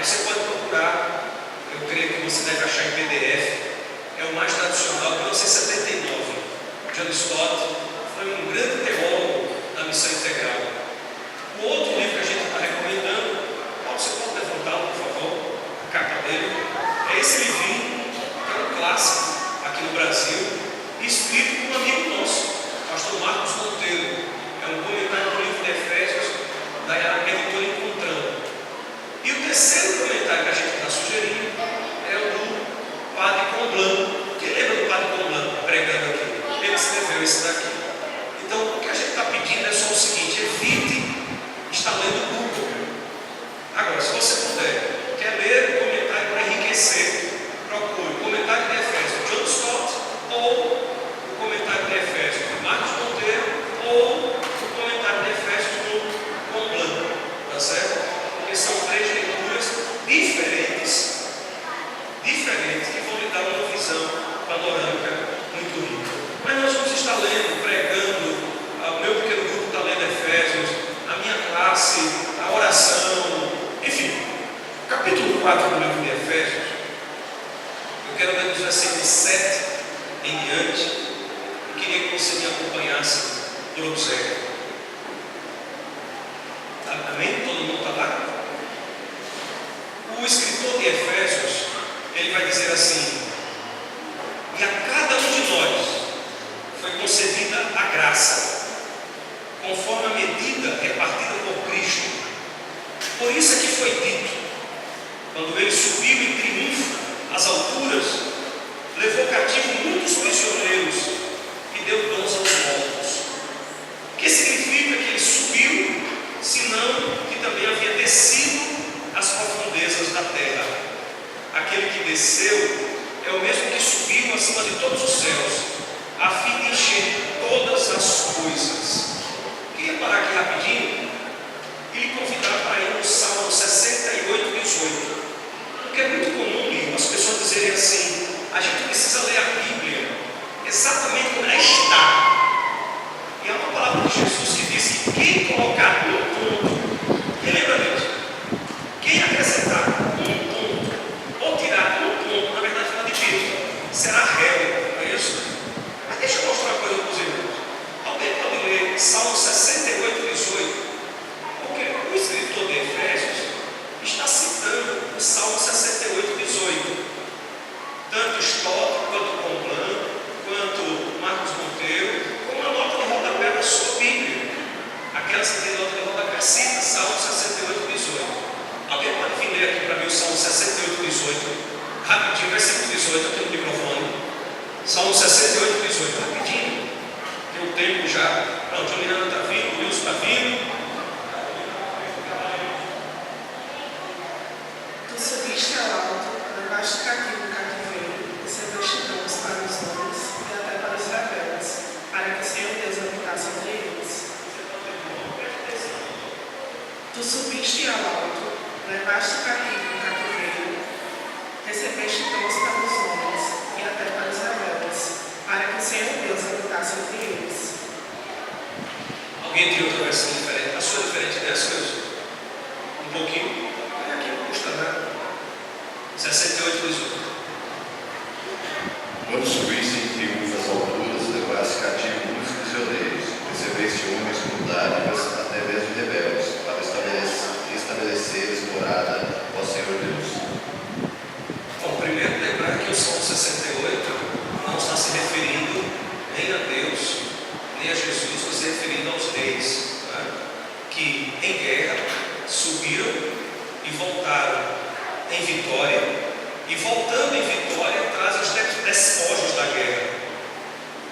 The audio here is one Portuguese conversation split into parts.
você pode procurar, eu creio que você deve achar em PDF, é o mais tradicional, de 1979. John Stott foi um grande teólogo da missão integral. O outro livro que a gente está recomendando, você pode levantá-lo, por favor, a capa dele, é esse livrinho, que é um clássico aqui no Brasil, escrito por um amigo nosso, pastor Marcos Monteiro. É um comentário do livro de Efésios, da editora Encontrando. E o terceiro comentário que a gente está sugerindo é o do Padre Comblan. Quem lembra do Padre Comblan pregando aqui? Ele escreveu esse daqui. Então, o que a gente está pedindo é só o seguinte: evite estar lendo o Google. Agora, se você puder, quer ler o comentário para enriquecer, procure o comentário de Efésios John Stott, ou o comentário de Efésios de Marcos Monteiro, ou o comentário de Efésios do Comblan, tá certo? Porque são três leituras diferentes que vão lhe dar uma visão panorâmica muito rica. Mas nós vamos estar lendo, pregando, o meu pequeno grupo está lendo Efésios, a minha classe, a oração, enfim. Capítulo 4 do livro de Efésios, eu quero ler dos versículos 7 em diante. Eu queria que você me acompanhasse por observar. Amém? Todo mundo está lá? O escritor de Efésios, ele vai dizer assim: e a cada um de nós foi concedida a graça, conforme a medida repartida por Cristo. Por isso é que foi dito, quando ele subiu em triunfo às alturas, levou cativo muitos prisioneiros e deu dons aos mortos. O que significa que ele subiu, senão que também havia descido às profundezas da terra? Aquele que desceu é o mesmo que subiu acima de todos os céus, a fim de encher todas as coisas. Queria parar aqui rapidinho e lhe convidar para ir no Salmo 68, 18. Porque é muito comum as pessoas dizerem assim: a gente precisa ler a Bíblia exatamente como ela está. E há uma palavra de Jesus que diz que quem colocar um ponto, lembra disso? Quem acrescentar um ponto ou tirar um ponto, na verdade fala de Bíblia, será réu, não é isso? Mas deixa eu mostrar uma coisa para os irmãos. Alguém pode ler Salmo 68, 18? Porque o escritor de Efésios está citando o Salmo 68, 18. Tanto Stott, quanto Comblan, quanto Marcos Monteiro, com uma nota de rodapé da sua Bíblia. Aquelas que têm nota de rodapé, cita Salmo 68, 18. Alguém pode vir ler aqui para mim o Salmo 68, 18? Rapidinho, versículo 18, eu tenho o microfone. Salmo 68, 18, rapidinho. Tem um tempo já. Pronto, o Juliano está vindo, o Wilson está vindo. Tu subiste ao alto, levaste cativo o cativeiro, recebeste dons para os homens e até para os rebeldes, para que o Senhor Deus habitasse entre eles. Tu subiste ao alto, levaste cativo o cativeiro, recebeste dons para os homens e até para os rebeldes, para que o Senhor Deus habitasse entre eles. Alguém tem outra versão diferente? A sua é diferente dessa, Wilson? Um pouquinho? Olha aqui, não custa nada. 68, 18. Quando subiste em triunfo às alturas, levaste cativo muitos prisioneiros, recebeste homens com dádivas, até mesmo rebeldes, para estabeleceres morada ao Senhor Deus. Bom, primeiro lembrar que o Salmo 68 não está se referindo nem a Deus, nem a Jesus, está se referindo aos reis, né? Que em guerra subiram e voltaram em vitória, e voltando em vitória trazem os despojos da guerra,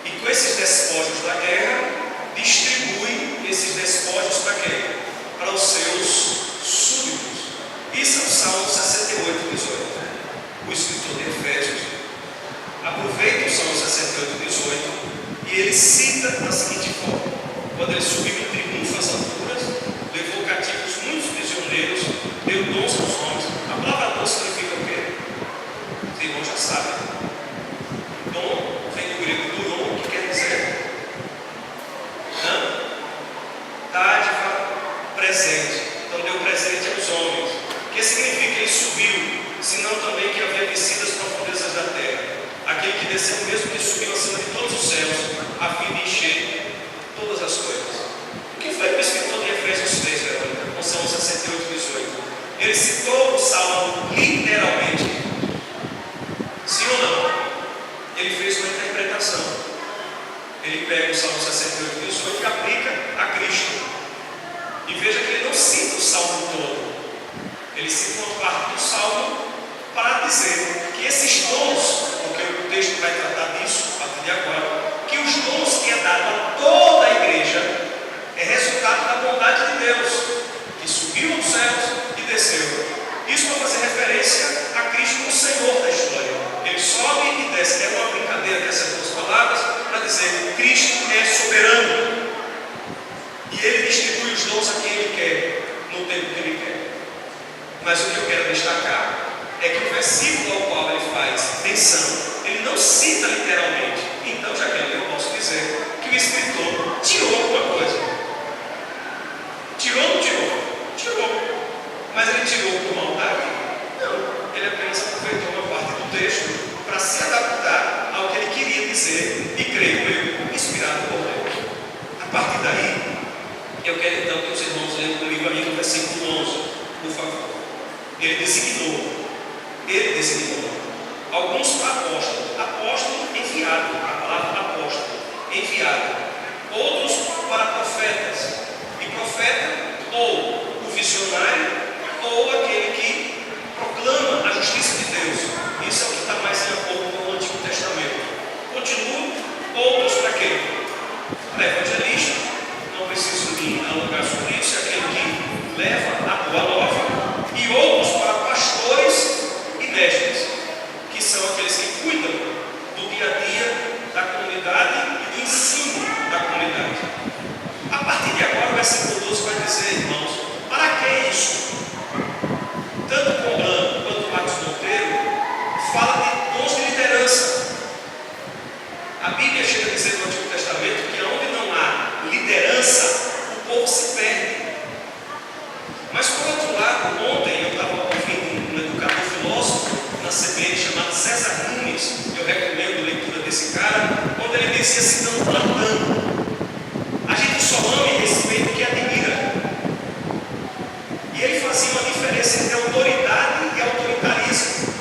e com esses despojos da guerra distribui esses despojos para quem? Para os seus súditos. Isso é o Salmo 68, 18. O escritor de Efésios aproveita o Salmo 68, 18 e ele cita da seguinte forma: quando ele subiu em triunfo às alturas, levou cativos muitos prisioneiros, deu dons aos homens. A palavra dom significa o quê? Os irmãos já sabem. Dom vem do grego duron, que quer dizer dádiva, presente. Então deu presente aos homens. O que significa isso? citou o Salmo literalmente? Sim ou não? Ele fez uma interpretação. Ele pega o Salmo 68, 18 e aplica a Cristo. E veja que ele não cita o Salmo todo. Ele cita uma parte do Salmo para dizer que esses dons, porque o texto vai tratar disso a partir de agora, que os dons que é dado a toda a igreja é resultado da bondade de Deus, que subiu aos céus e desceu. Isso para fazer referência a Cristo como Senhor da história. Ele sobe e desce. É uma brincadeira dessas duas palavras para dizer que Cristo é soberano. E Ele distribui os dons a quem Ele quer, no tempo que Ele quer. Mas o que eu quero destacar é que o versículo ao qual ele faz menção, ele não cita literalmente. Então, já que eu posso dizer que o escritor tirou alguma coisa. Tirou ou não tirou? Tirou. Mas ele tirou por maldade? Não. Ele apenas aproveitou uma parte do texto para se adaptar ao que ele queria dizer e, creio eu, inspirado por Deus. A partir daí, eu quero então que os irmãos leiam comigo ali no versículo 11, por favor. Ele designou alguns apóstolo enviado, a palavra apóstolo, enviado, outros para profetas, e profeta ou o visionário ou aquele que proclama a justiça de Deus. Isso é o que está mais em acordo com o Antigo Testamento. Continua, outros para quê? Para evangelista, não preciso me alongar sobre isso, é aquele que leva a boa nova, e outros para pastores e mestres, que são aqueles que cuidam do dia a dia da comunidade e do ensino da comunidade. A partir de agora, o versículo 12 vai dizer, irmãos, para que isso? Tanto Comblan quanto Marcos Monteiro fala de dons de liderança. A Bíblia chega a dizer no Antigo Testamento que onde não há liderança, o povo se perde. Mas, por outro lado, ontem eu estava ouvindo um educador filósofo na CBN chamado César Nunes. Eu recomendo a leitura desse cara, onde ele dizia citando Platão: a gente só ama e respeita o que admira. E ele fazia uma diferença entre autoridade e autoritarismo.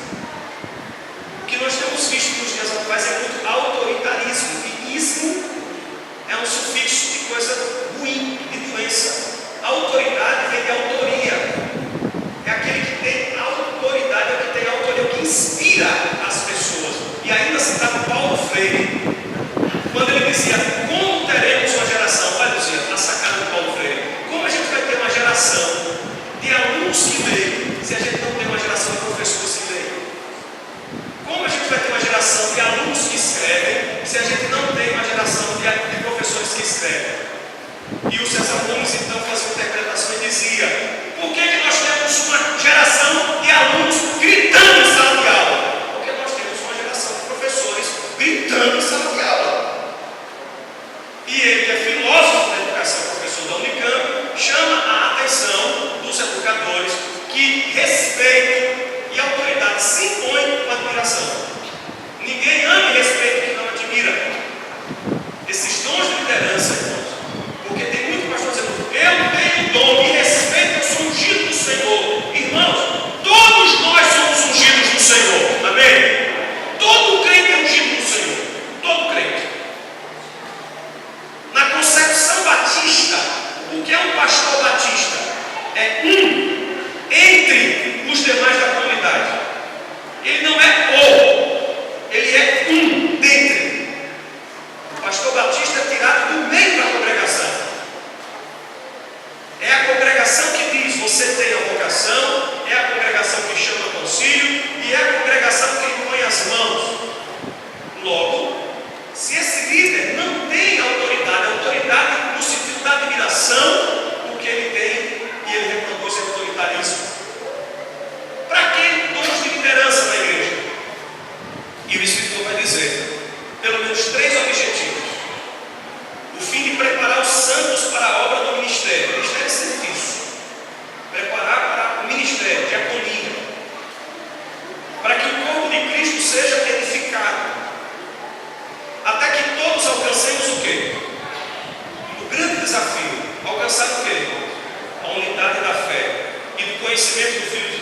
O que nós temos visto nos dias atuais é muito autoritarismo. E ismo é um sufixo de coisa ruim, de doença. A autoridade vem de autoria. É aquele que tem autoridade, é o que tem autoria, é o que inspira as pessoas. E ainda citado Paulo Freire, quando ele dizia: como teremos uma geração? Olha, Luzia, a sacada de Paulo Freire. Como a gente vai ter uma geração de alunos que leem, se a gente não tem uma geração de professores que leem? Como a gente vai ter uma geração de alunos que escrevem, se a gente não tem uma geração de professores que escrevem? E o César Gomes então fazia uma interpretação e dizia: por que nós temos uma geração de alunos gritando em sala de aula? Porque nós temos uma geração de professores gritando em sala de aula. E ele, que é filósofo da educação, professor da Unicamp, chama a atenção dos educadores que respeito e autoridade se impõem com admiração. Ninguém ama e respeita quem não admira. Esses dons de liderança, irmãos, porque tem muito pastor dizendo: eu tenho dom e respeito, eu sou ungido do Senhor. Irmãos, todos nós somos ungidos do Senhor, amém? Todo crente é ungido do Senhor, todo crente. Na concepção batista, o que é um pastor batista? É um entre os demais da comunidade. Ele não é o, ele é um dentre. O pastor batista é tirado do meio da congregação. É a congregação que diz: você tem a vocação, é a congregação que chama concílio e é a congregação que impõe as mãos. Logo, se esse líder não tem autoridade no sentido da admiração, o que ele tem, e ele reproduz é autoritarismo. Para que dons de liderança na igreja? E o escritor vai dizer pelo menos 3 objetivos: o fim de preparar os santos para a obra do ministério. Ministério é serviço. Preparar para o ministério, diaconia, para que o corpo de Cristo seja edificado, até que todos alcancemos o quê? O grande desafio: alcançar o quê? A unidade da fé e do conhecimento do Filho de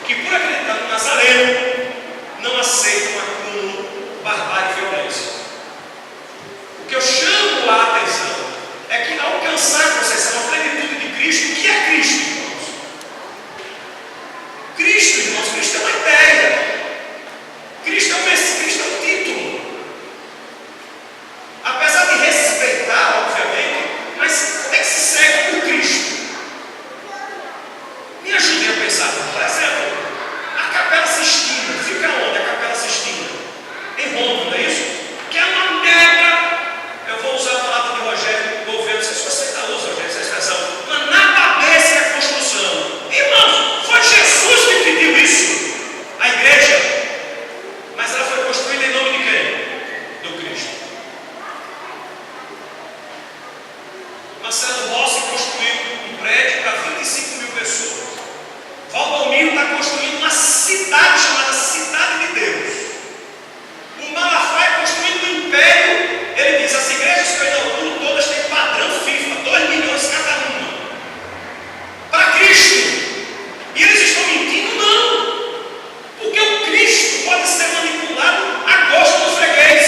que por acreditar no Nazareno, não aceitam acúmulo, barbárie e violência. O que eu chamo a atenção é que alcançar a concessão, a plenitude de Cristo, o que é Cristo, irmãos? Cristo, irmãos, Cristo é uma ideia. Cristo é um título. Apesar de respeitar, obviamente, mas como é que se segue por Cristo? Me ajudem a pensar. Por exemplo, a Capela Sistina. Fica onde a Capela Sistina? Em Roma, não é isso? Que é uma mega, eu vou usar a palavra de Rogério Gouveia, não sei se você ainda usa, Rogério, essa expressão, uma nababesca a construção. Irmãos, foi Jesus que pediu isso, a igreja. Mas ela foi construída em nome de quem? Do Cristo. Marcelo Rossi construiu um prédio para 25 mil pessoas. Valdomiro está construindo uma cidade chamada Cidade de Deus. O Malafaia construindo um império. Ele diz: as igrejas que eu inauguro todas têm padrão FIFA, 2 milhões cada uma. Para Cristo. E eles estão mentindo? Não. Porque o Cristo pode ser manipulado a gosto do freguês.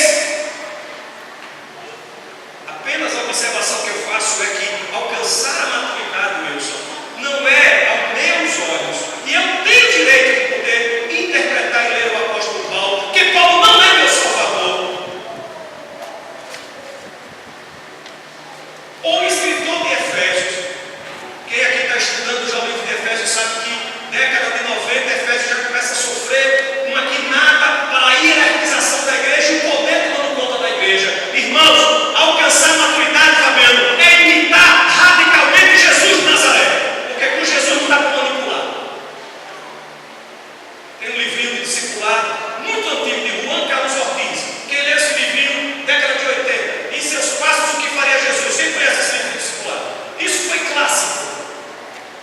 Apenas a observação que eu faço é que alcançar a maturidade, Wilson, não é aos meus olhos. E eu tenho direito de poder interpretar e ler o apóstolo Paulo, que Paulo não é meu salvador. O escritor de Efésios, quem aqui está estudando já o livro de Efésios sabe que década de 90 Efésios já começa a sofrer uma guinada para a hierarquização da igreja e o poder tomando conta da igreja. Irmãos, alcançar a maturidade, Fabiano, é imitar radicalmente Jesus de Nazaré, porque com Jesus não dá para manipular. Tem um livrinho de discipulado muito antigo de Juan Carlos Ortiz. Quem lê esse livrinho, década de 80, em seus passos o que faria Jesus? Quem conhece esse livro de discipulado? Isso foi clássico.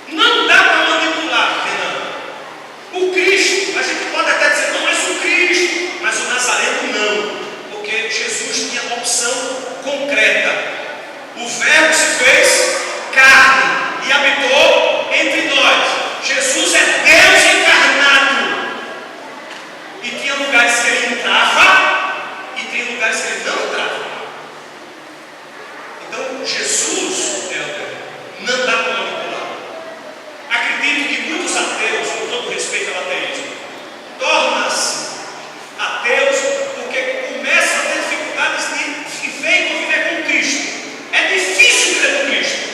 Não dá para manipular, Renan. O Cristo, a gente pode até dizer, não, mas o Cristo, mas o Nazareno não, porque Jesus tinha uma opção concreta. O Verbo se fez carne e habitou entre nós. Jesus é Deus encarnado. E tinha lugares que ele entrava e tinha lugares que ele não entrava. Então, Jesus, não dá para manipular. Acredito que muitos ateus, com todo respeito ao ateísmo, tornam-se ateus porque começam a ter dificuldades de viver e conviver com Cristo. É difícil crer no Cristo,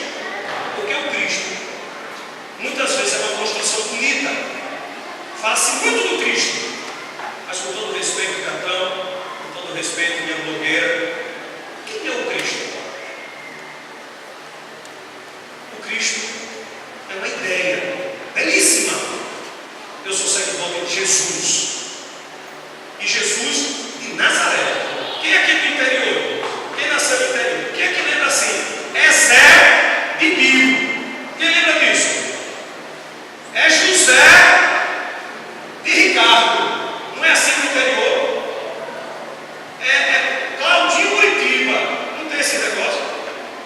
porque o Cristo muitas vezes é uma construção bonita. Fala-se muito do Cristo, mas com todo respeito, Catão, com todo respeito, minha blogueira, quem é o Cristo? O Cristo é uma ideia belíssima. Eu sou seguidor de Jesus. E Jesus de Nazaré. Quem é aqui do interior? Quem nasceu no interior? Quem é que lembra assim? É Zé de Bio. Quem lembra disso? É José de Ricardo. Não é assim no interior? É Claudinho Curitiba. Não tem esse negócio?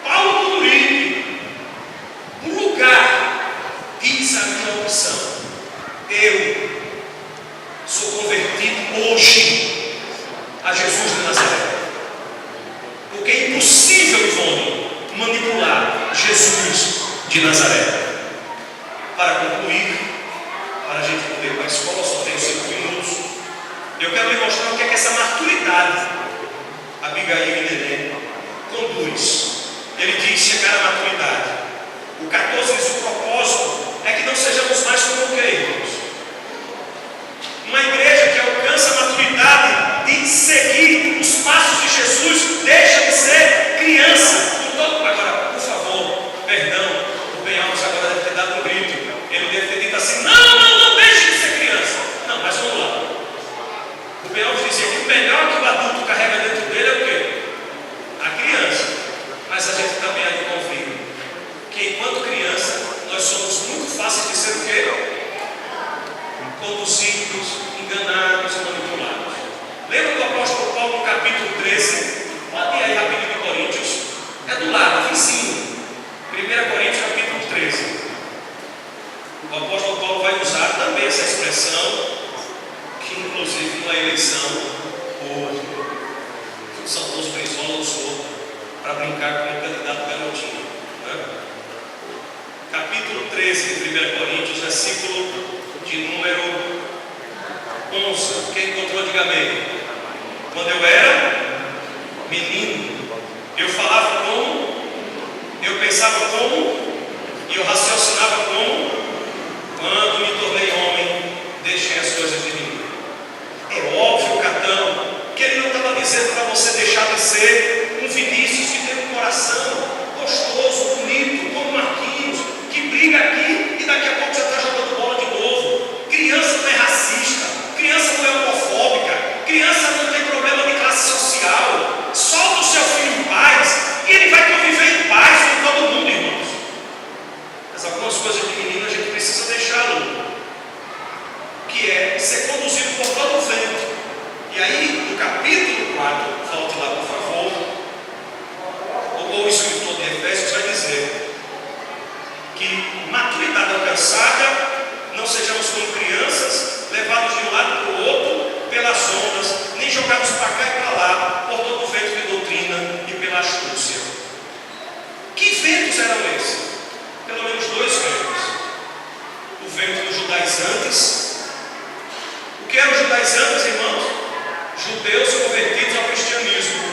Paulo Tururipe. O lugar diz a minha opção. Eu sou convertido hoje a Jesus de Nazaré. Porque é impossível, Ivone, manipular Jesus de Nazaré. Para concluir, para a gente poder ir para a escola, só tenho 5 minutos. Eu quero lhe mostrar o que é que essa maturidade, Abigail e Nenê, conduz. Ele diz: chegar à maturidade. O 14 diz: o propósito é que não sejamos mais como o que, irmãos? Uma igreja que alcança a maturidade de seguir os passos de Jesus deixa de ser criança. Agora, por favor, perdão, o Ben Alves agora deve ter dado um grito. Ele deve ter dito assim: não deixe de ser criança. Não, mas vamos lá. O Ben Alves dizia que o melhor que o adulto carrega dentro dele é o quê? A criança. Mas a gente também aí confia que enquanto criança nós somos muito fáceis de ser o quê? Conduzidos, enganados e manipulados. Lembra do apóstolo Paulo no capítulo 13? Pode ir aí rapidinho de Coríntios. É do lado, vizinho. 1 Coríntios capítulo 13. O apóstolo Paulo vai usar também essa expressão. eleição, que inclusive uma eleição o saudoso Brizola usou para brincar com o candidato garotinho, né? Capítulo 13 de 1 Coríntios, versículo de número 11. Quem encontrou, diga amém. Quando eu era menino, eu falava como, eu pensava como, e eu raciocinava como. Quando me tornei homem, deixei as coisas de menino. É óbvio, Catão, que ele não estava dizendo para você deixar de ser um Vinícius que tem um coração gostoso, bonito, como Marquinhos, que briga aqui e daqui a pouco já está jogando bola de novo. Criança não é racista, criança não é homofóbica, criança não tem problema de classe social. Solta o seu filho em paz e ele vai conviver em paz com todo mundo, irmãos. Mas algumas coisas de menino a gente precisa deixá-lo, que é ser conduzido por todo o vento. E aí, no capítulo 4, volte lá por favor, o escritor de Efésios vai dizer que maturidade alcançada, não sejamos como crianças, levados de um lado para o outro pelas ondas, nem jogados para cá e para lá, por todo o vento de doutrina e pela astúcia. Que ventos eram esses? Pelo menos dois ventos. O vento dos judaizantes. O que eram os judaizantes, irmãos? Judeus convertidos ao cristianismo,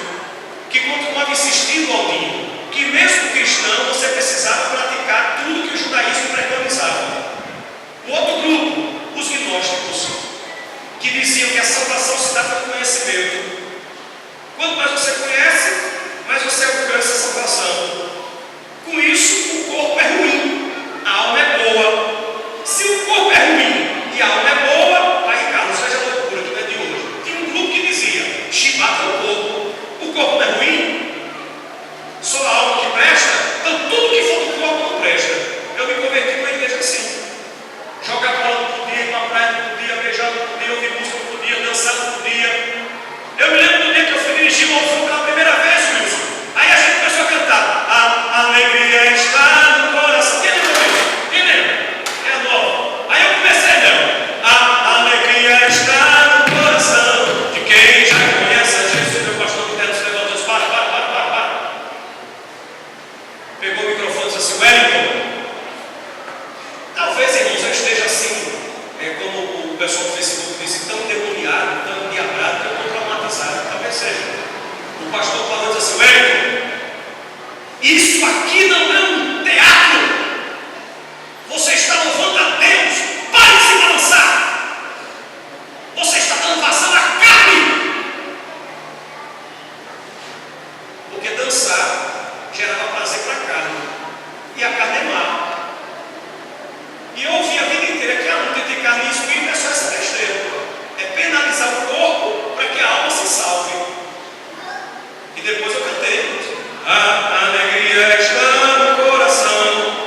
que continuavam insistindo, Aldinho, que mesmo cristão você precisava praticar tudo que o judaísmo preconizava. O outro grupo, os gnósticos, que diziam que a salvação se dá pelo conhecimento. Quanto mais você conhece, mais você alcança a salvação. Com isso, o corpo é ruim, a alma é boa. Se o corpo é ruim e a alma é boa, aí, Carlos, seja loucura que não é de hoje. Tinha um grupo que dizia: chibata o corpo não é ruim, só a alma que presta, então tudo que for do corpo não presta. Eu me converti numa igreja assim. Jogar bola não podia, ir para a praia não podia, beijar não podia, ouvir música não podia, dançar não podia. Eu me lembro do dia que eu fui dirigir o louvor pela primeira vez, Wilson. Aí a gente começou a cantar: a alegria está no coração. Quem lembra disso? Quem lembra? É a nova. Aí eu comecei, não. A alegria está no coração de quem já conhece a Jesus. Meu pastor de terno se levantou e disse: para. Pegou o microfone e disse assim: Wellington, talvez, irmãos, eu esteja assim, como o pessoal do Facebook disse, tão demoniado, tão diabrado, que eu estou traumatizado. Talvez seja. O pastor falando assim: Wellington, isso aqui não é um teatro. Você está louvando a Deus. Pare de se balançar. Você está dando vazão à carne. Porque dançar gerava prazer para a carne. E a carne é má. E eu ouvi a vida inteira que a luta entre carne e espírito é só essa besteira. É penalizar o corpo para que a alma se salve. E depois eu cantei: a alegria está no coração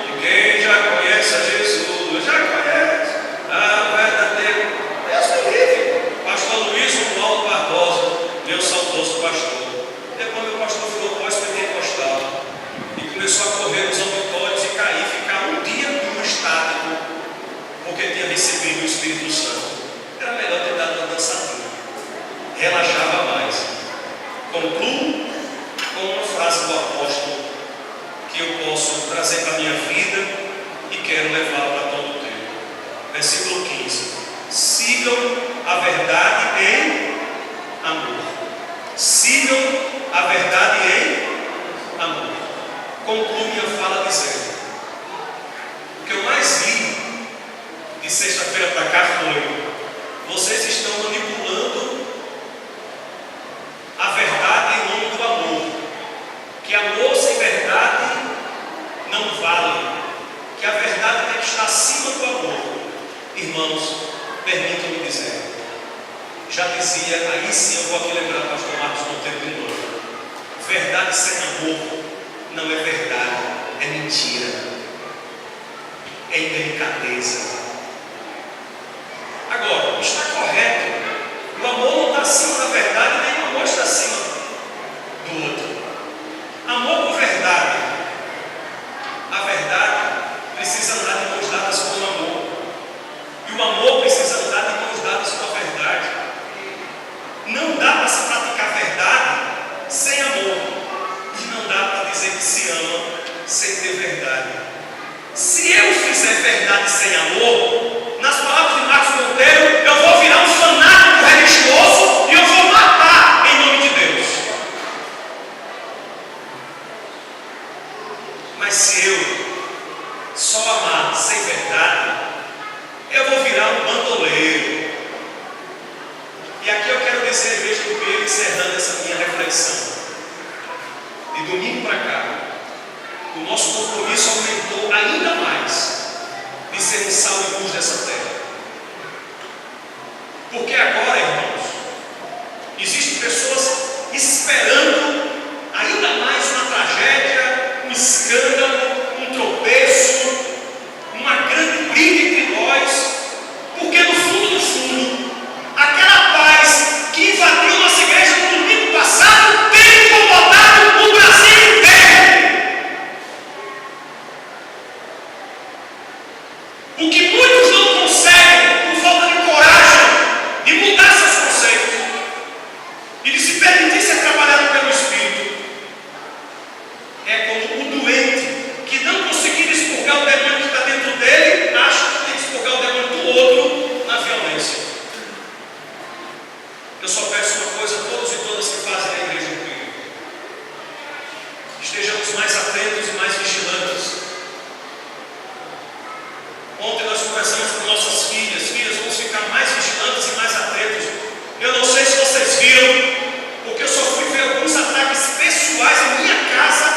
de quem já conhece a Jesus. Já conhece a verdadeira. Deus me livre. Pastor Luiz Paulo Barbosa, meu saudoso pastor. Depois meu pastor ficou pós-pentecostal e começou a correr nos auditórios e cair, ficar um dia no estático, porque tinha recebido o Espírito Santo. Era melhor ter dado uma dançadinha. Relaxava mais. Concluo com uma frase do apóstolo que eu posso trazer para a minha vida e quero levar para todo o tempo. Versículo 15: sigam a verdade em amor. Sigam a verdade em amor. Concluo minha fala dizendo: o que eu mais li de sexta-feira para cá foi: vocês estão manipulando a verdade em nome do amor. Que amor sem verdade não vale. Que a verdade tem que estar acima do amor. Irmãos, permitam-me dizer, já dizia, aí sim eu vou aqui lembrar o pastor Marcos Monteiro de novo: verdade sem amor não é verdade, é mentira, é indelicadeza. Agora, está correto, o amor não está acima da verdade, nem o amor está acima do outro. Amor por verdade. A verdade precisa andar de mãos dadas com o amor, e o amor precisa andar fizer verdade sem amor, nas palavras de Marcos Monteiro, eu vou virar um fanático religioso e eu vou matar em nome de Deus. Mas se eu só amar sem verdade, eu vou virar um bandoleiro. E aqui eu quero dizer, igreja do Pinheiro, encerrando essa minha reflexão. De domingo para cá, o nosso compromisso aumentou ainda mais de sermos sal e luz dessa terra. Porque agora, irmãos, existem pessoas esperando ainda mais uma tragédia, um escândalo, um tropeço, uma grande briga entre nós, porque no fundo, aquela paz que invadiu nossa igreja no domingo passado tem incomodado o Brasil inteiro. O que muitos não conseguem por falta de coragem de mudar seus conceitos e de se permitir ser trabalhado pelo Espírito é como o doente que não conseguir expurgar o demônio que está dentro dele, acha que tem que expurgar o demônio do outro na violência. Eu só peço uma coisa a todos e todas que fazem a igreja comigo: estejamos mais atentos e mais vigilantes. Ontem nós conversamos com nossas filhas: vamos ficar mais vigilantes e mais atentos. Eu não sei se vocês viram, porque eu só fui ver alguns ataques pessoais em minha casa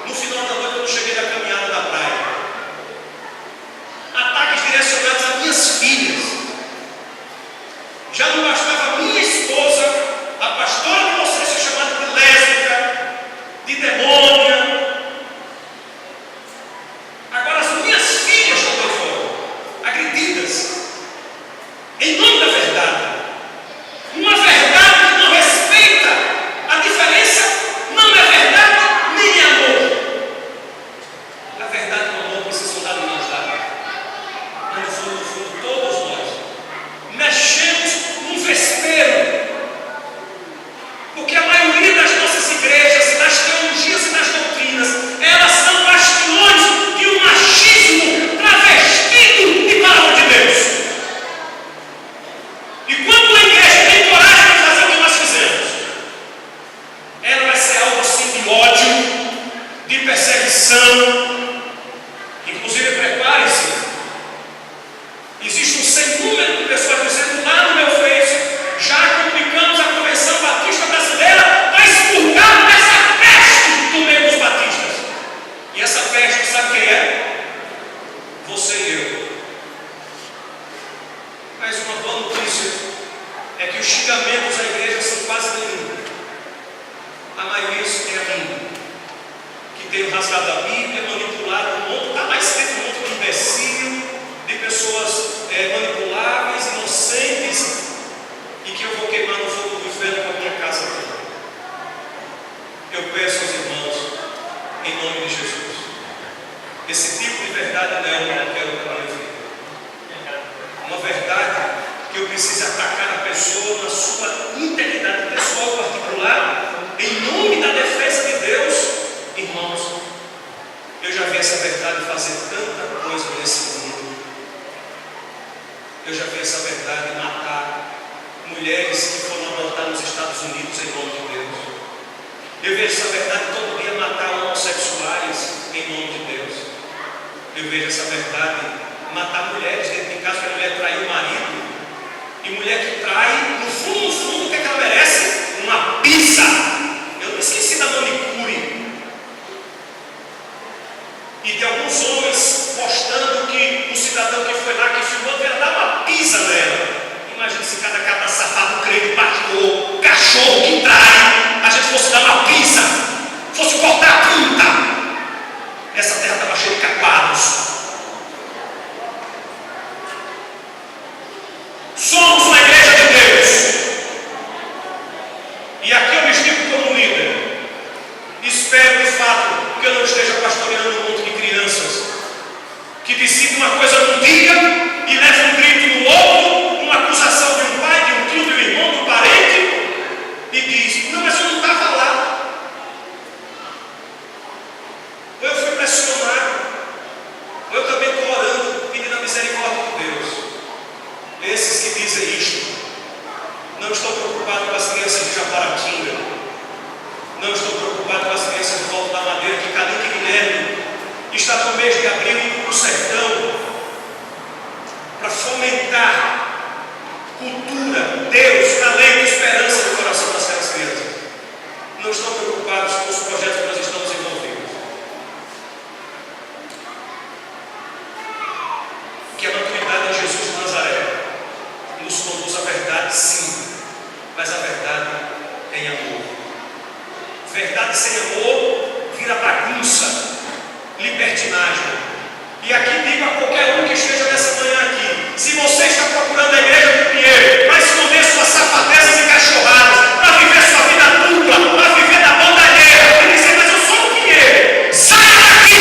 no final da noite, quando eu cheguei da caminhada da praia. Ataques direcionados a minhas filhas. Já não bastava a minha esposa, a pastora de vocês, ser chamada de lésbica, de demônia. Agora as minhas filhas estão aí fora, agredidas, em nome da verdade. Uma verdade que não respeita a diferença, não é verdade nem é amor. A verdade e o amor precisam dar de mãos dadas. Mas no fundo, todos nós mexemos num vespeiro, porque a maioria das nossas igrejas, das teologias e das doutrinas, elas são bastiões de um machismo travestido de palavra de Deus. E quando a igreja tem coragem de fazer o que nós fizemos, ela vai ser algo assim de ódio, de perseguição. Inclusive, prepare-se, existe um sem número de pessoas dizendo lá no meu Face: já comunicamos a Convenção Batista Brasileira para expurgar essa peste do meio dos batistas. E essa peste, sabe quem é? Você e eu. Mas uma boa notícia é que os xingamentos à igreja são quase nenhum. A maioria se tem a mim, que tem rasgado a Bíblia, manipulado um monte, está lá escrito um monte de imbecil, de pessoas manipuláveis, inocentes, e que eu vou queimar no fogo do inferno com a minha casa toda. Eu peço aos irmãos, em nome de Jesus, esse tipo de verdade não é o que eu quero para a minha vida. Uma verdade que eu preciso atacar a pessoa na sua integridade pessoal particular, em nome da defesa de Deus. Irmãos, eu já vi essa verdade fazer tanta coisa nesse mundo. Eu já vi essa verdade matar mulheres que foram abortar nos Estados Unidos em nome de Deus. Eu vejo essa verdade todo dia matar homossexuais em nome de Deus. Eu vejo essa verdade matar mulheres dentro de casa, que a mulher traiu o marido. E mulher que trai, no fundo, o que é que ela merece? Uma pizza. Eu não esqueci da manicure. E de alguns homens postando que o cidadão que foi lá, que filmou, ia dar uma pizza nela. Imagina se cada cara safado, crente, pastor, cachorro que trai, a gente fosse dar uma pizza, fosse cortar a punta. Essa terra estava cheia de capados. Somos uma igreja de Deus. E aqui eu me explico como líder. Espero de fato que eu não esteja pastoreando um monte de crianças que decidem uma coisa num dia e levam um grito no outro, uma acusação de um pai, de um tio, de um irmão, de um parente, e diz: não, mas eu não estava lá. Ou eu fui pressionado, ou eu também estou orando. não estão preocupados com os projetos que nós estamos envolvidos. Que a maturidade de Jesus de Nazaré nos conduz à verdade, sim, mas a verdade em amor. Verdade sem amor vira bagunça, libertinagem. E aqui digo a qualquer um que esteja nessa manhã aqui: se você está procurando a igreja do Pinheiro para esconder suas safadezas e cachorradas, para viver sua vida dupla, para viver da bandalheira, e dizer, mas eu sou do Pinheiro, saia daqui,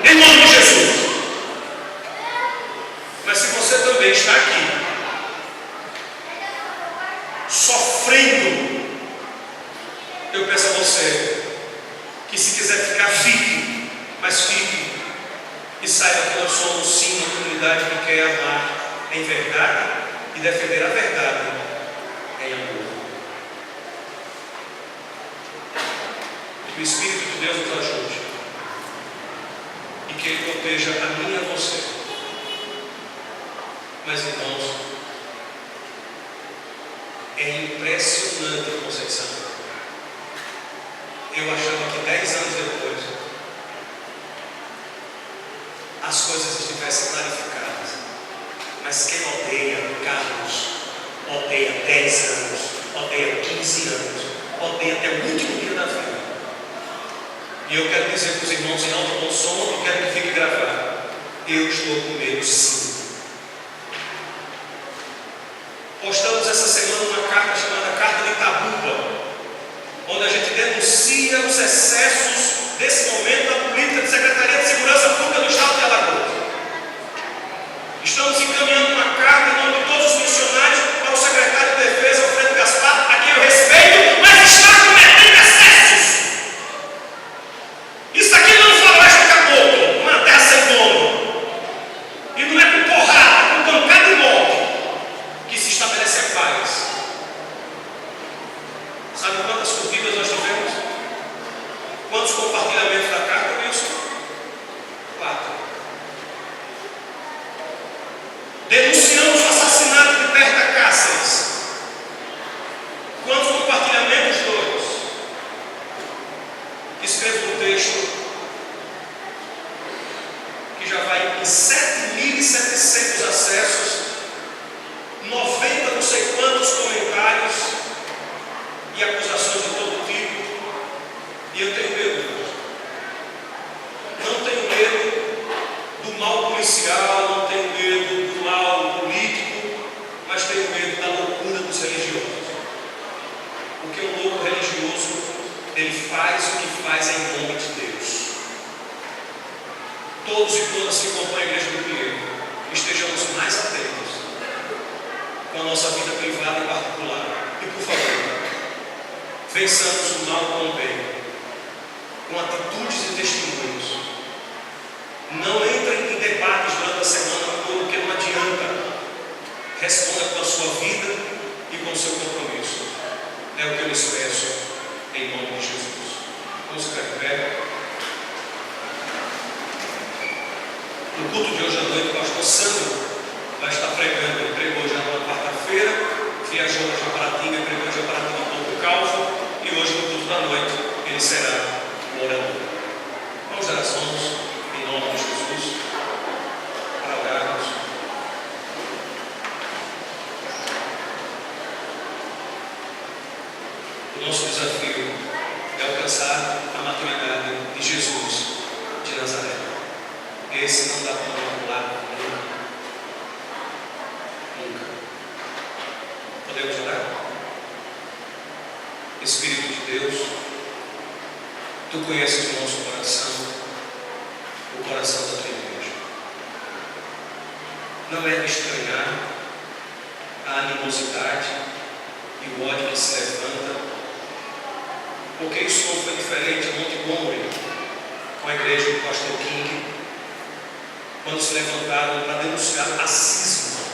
em nome de Jesus. Mas se você também está aqui, sofrendo, eu peço a você que, se quiser ficar, fique, mas fique e saiba que nós somos sim uma comunidade que quer amar em verdade e defender a verdade em amor. Que o Espírito de Deus nos ajude e que Ele proteja a mim e a você. Mas, irmãos, é impressionante a concepção. Eu achava que 10 anos depois as coisas estivessem clarificadas. Mas quem odeia Carlos, odeia 10 anos, odeia 15 anos, odeia até o último dia da vida. E eu quero dizer para os irmãos em alto bom som, e quero que fique gravado: eu estou com medo, sim. Postamos essa semana uma carta chamada Carta de Tabuba, onde a gente denuncia os excessos desse momento da política de Secretaria de Segurança Pública do Estado de Alagoas. Estamos encaminhando uma carta em nome de todos os funcionários para o secretário de Defesa, Alfredo Gaspar, a quem eu respeito, mas está cometendo excessos. Isso aqui não é um faroeste caboclo, uma terra sem dono. E não é com porrada, com pancada e morte que se estabelece a paz. Sabe quantas curtidas nós tivemos? Quantos compartilhamentos da carta, Wilson? 4. Denunciamos o assassinato de Berta Cáceres. Quantos compartilhamentos? 2. Escrevo um texto que já vai em 7.700 acessos, 90 não sei quantos comentários e acusações de todo tipo. E eu tenho medo. Não tenho medo do mal policial, não tenho medo do mal político, mas tenho medo da loucura dos religiosos. Porque o louco religioso, ele faz o que faz em nome de Deus. Todos e todas que compõem a igreja do Pinheiro, estejamos mais atentos com a nossa vida privada e particular. E por favor, vençamos o mal com o bem, com atitudes e testemunhos. Não entrem em debates durante a semana, porque não adianta. Responda com a sua vida e com o seu compromisso. É o que eu lhes peço em nome de Jesus. Vamos ficar de pé. No culto de hoje à noite, o pastor Sandro vai estar pregando. Ele pregou já na quarta-feira, viajou na Japaratinga, pregou em Japaratinga em Ponto Calvo, e hoje no culto da noite ele será o orador. Vamos dar as mãos em nome de Jesus para orarmos. O nosso desafio é alcançar a maturidade de Jesus de Nazaré. Esse não dá para manipular nunca. Nunca. Podemos orar? Espírito de Deus, Tu conheces o nosso coração, o coração da Tua igreja. Não é de estranhar a animosidade e o ódio que se levanta, porque isso não foi diferente em Montgomery, com a igreja do pastor King, quando se levantaram para denunciar racismo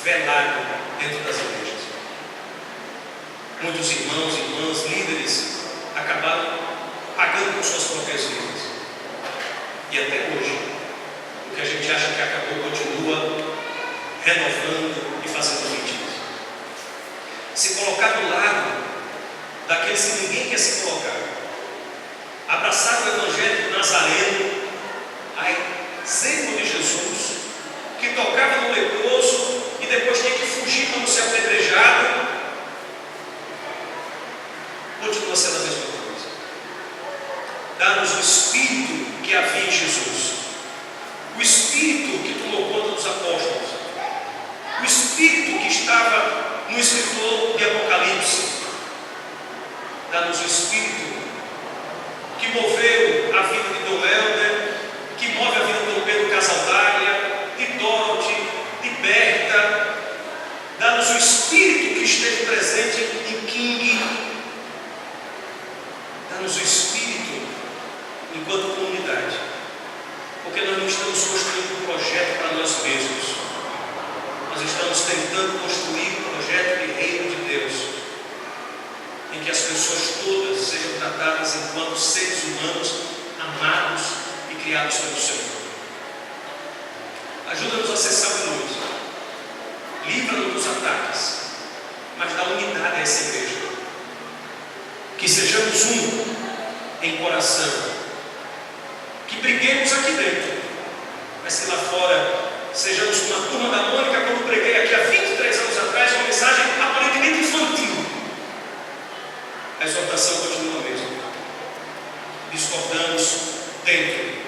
velado dentro das igrejas. Muitos irmãos, irmãs, líderes acabaram pagando com suas próprias vidas. E até hoje, o que a gente acha que acabou continua renovando e fazendo vítimas. Se colocar do lado daqueles que ninguém quer se colocar. Abraçaram o evangelho nazareno, exemplo de Jesus, que tocava no leproso e depois tinha que fugir para não ser apedrejado. Continua sendo a mesma coisa. Dá-nos o Espírito que havia em Jesus, o Espírito que tomou conta dos apóstolos, o Espírito que estava no escritor de Apocalipse. Dá-nos o Espírito que moveu a vida de Dom Helder, que move a vida de Dom Pedro Casaldália, de Dorothy, de Berta. Dá-nos o Espírito que esteve presente em King. Dá-nos o Espírito enquanto comunidade, porque nós não estamos construindo um projeto para nós mesmos, nós estamos tentando construir um projeto de reino de Deus, em que as pessoas todas sejam tratadas enquanto seres humanos amados e criados pelo Senhor. Ajuda-nos a cessar o luz, livra-nos dos ataques, mas dá unidade a essa igreja, que sejamos um em coração, que briguemos aqui dentro, mas que lá fora sejamos uma turma da Mônica, como preguei aqui há 23 anos atrás, uma mensagem aparentemente infantil. A exortação continua a mesma. Discordamos dentro,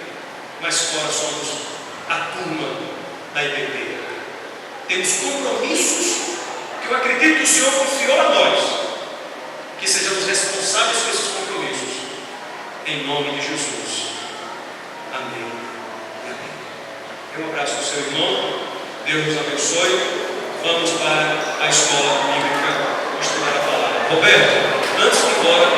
mas fora somos a turma da IBP. Temos compromissos que eu acredito que o Senhor confiou a nós, que sejamos responsáveis por esses compromissos, em nome de Jesus. Amém e amém. Um abraço ao seu irmão, Deus nos abençoe. Vamos para a escola bíblica estudar a palavra. Roberto, antes de ir embora,